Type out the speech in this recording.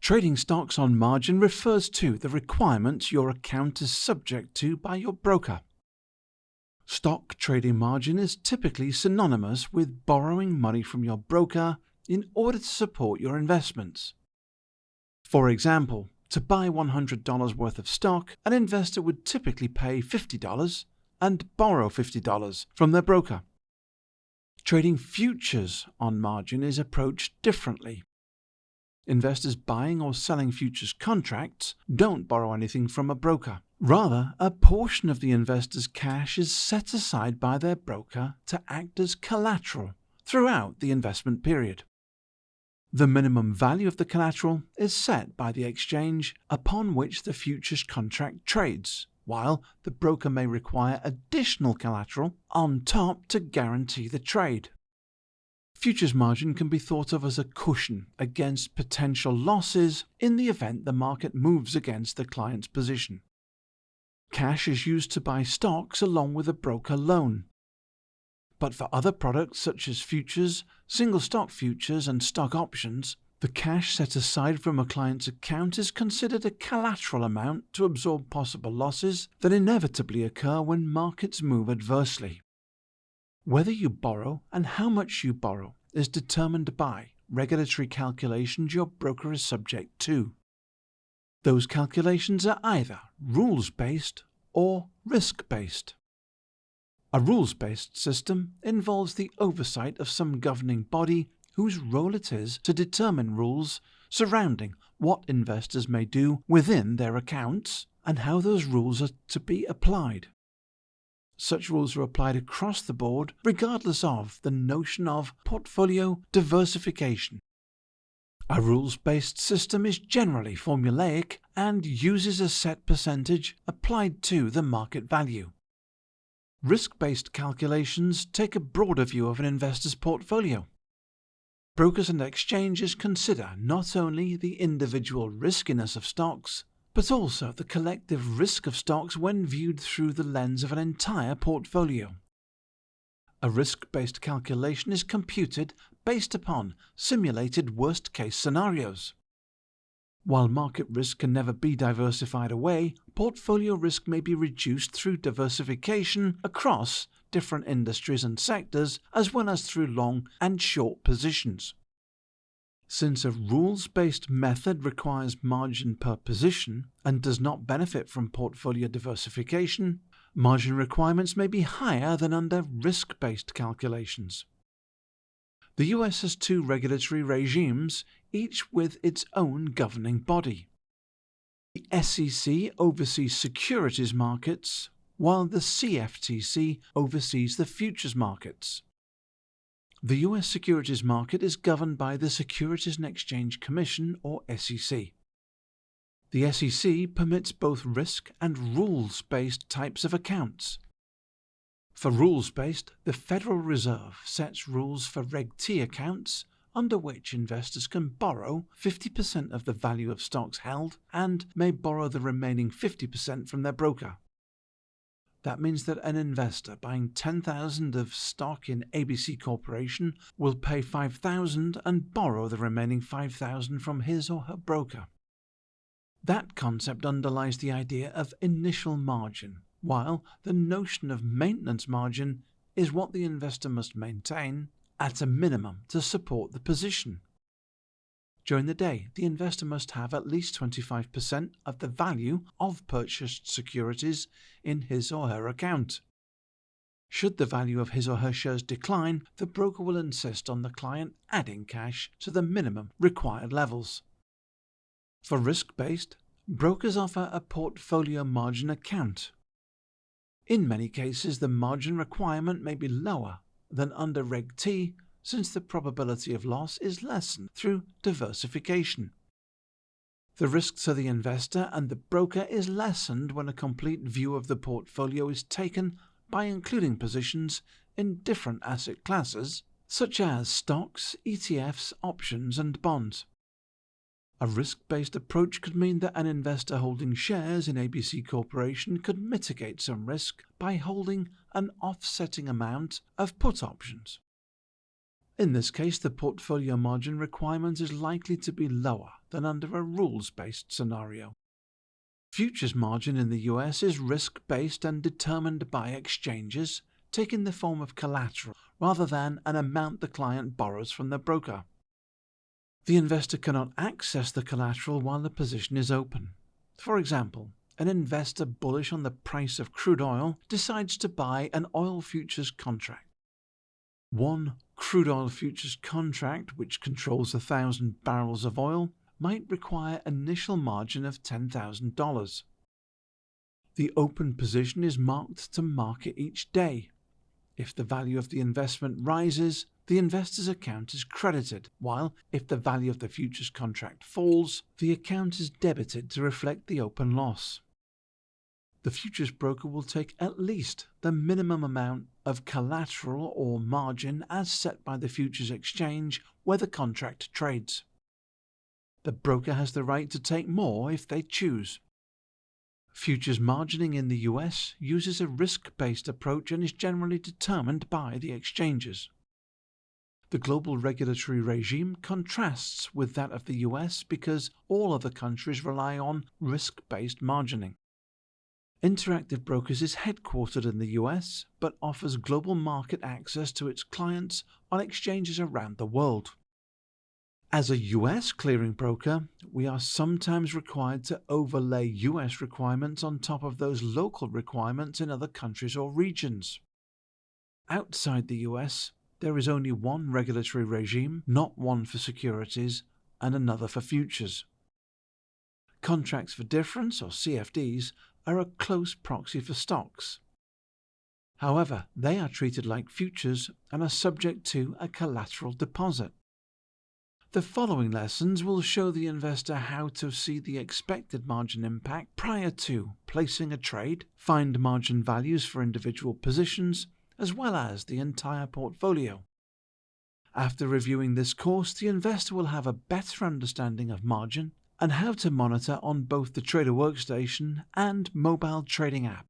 Trading stocks on margin refers to the requirements your account is subject to by your broker. Stock trading margin is typically synonymous with borrowing money from your broker in order to support your investments. For example, to buy $100 worth of stock, an investor would typically pay $50 and borrow $50 from their broker. Trading futures on margin is approached differently. Investors buying or selling futures contracts don't borrow anything from a broker. Rather, a portion of the investor's cash is set aside by their broker to act as collateral throughout the investment period. The minimum value of the collateral is set by the exchange upon which the futures contract trades, while the broker may require additional collateral on top to guarantee the trade. Futures margin can be thought of as a cushion against potential losses in the event the market moves against the client's position. Cash is used to buy stocks along with a broker loan. But for other products such as futures, single stock futures and stock options, the cash set aside from a client's account is considered a collateral amount to absorb possible losses that inevitably occur when markets move adversely. Whether you borrow and how much you borrow is determined by regulatory calculations your broker is subject to. Those calculations are either rules-based or risk-based. A rules-based system involves the oversight of some governing body whose role it is to determine rules surrounding what investors may do within their accounts and how those rules are to be applied. Such rules are applied across the board regardless of the notion of portfolio diversification. A rules-based system is generally formulaic and uses a set percentage applied to the market value. Risk-based calculations take a broader view of an investor's portfolio. Brokers and exchanges consider not only the individual riskiness of stocks, but also the collective risk of stocks when viewed through the lens of an entire portfolio. A risk-based calculation is computed based upon simulated worst-case scenarios. While market risk can never be diversified away, portfolio risk may be reduced through diversification across different industries and sectors, as well as through long and short positions. Since a rules-based method requires margin per position and does not benefit from portfolio diversification, margin requirements may be higher than under risk-based calculations. The US has two regulatory regimes, each with its own governing body. The SEC oversees securities markets, while the CFTC oversees the futures markets. The US securities market is governed by the Securities and Exchange Commission, or SEC. The SEC permits both risk and rules-based types of accounts. For rules-based, the Federal Reserve sets rules for Reg T accounts, under which investors can borrow 50% of the value of stocks held and may borrow the remaining 50% from their broker. That means that an investor buying 10,000 of stock in ABC Corporation will pay 5,000 and borrow the remaining 5,000 from his or her broker. That concept underlies the idea of initial margin, while the notion of maintenance margin is what the investor must maintain at a minimum to support the position. During the day, the investor must have at least 25% of the value of purchased securities in his or her account. Should the value of his or her shares decline, the broker will insist on the client adding cash to the minimum required levels. For risk-based, brokers offer a portfolio margin account. In many cases, the margin requirement may be lower than under Reg T, since the probability of loss is lessened through diversification. The risk to the investor and the broker is lessened when a complete view of the portfolio is taken by including positions in different asset classes, such as stocks, ETFs, options, and bonds. A risk-based approach could mean that an investor holding shares in ABC Corporation could mitigate some risk by holding an offsetting amount of put options. In this case, the portfolio margin requirement is likely to be lower than under a rules-based scenario. Futures margin in the US is risk-based and determined by exchanges, taking the form of collateral rather than an amount the client borrows from the broker. The investor cannot access the collateral while the position is open. For example, an investor bullish on the price of crude oil decides to buy an oil futures contract. One crude oil futures contract, which controls 1,000 barrels of oil, might require initial margin of $10,000. The open position is marked to market each day. If the value of the investment rises, the investor's account is credited, while if the value of the futures contract falls, the account is debited to reflect the open loss. The futures broker will take at least the minimum amount of collateral or margin as set by the futures exchange where the contract trades. The broker has the right to take more if they choose. Futures margining in the US uses a risk-based approach and is generally determined by the exchanges. The global regulatory regime contrasts with that of the US because all other countries rely on risk-based margining. Interactive Brokers is headquartered in the US but offers global market access to its clients on exchanges around the world. As a US clearing broker, we are sometimes required to overlay US requirements on top of those local requirements in other countries or regions. Outside the US, there is only one regulatory regime, not one for securities, and another for futures. Contracts for difference, or CFDs, are a close proxy for stocks. However, they are treated like futures and are subject to a collateral deposit. The following lessons will show the investor how to see the expected margin impact prior to placing a trade, find margin values for individual positions, as well as the entire portfolio. After reviewing this course, the investor will have a better understanding of margin and how to monitor on both the Trader Workstation and mobile trading app.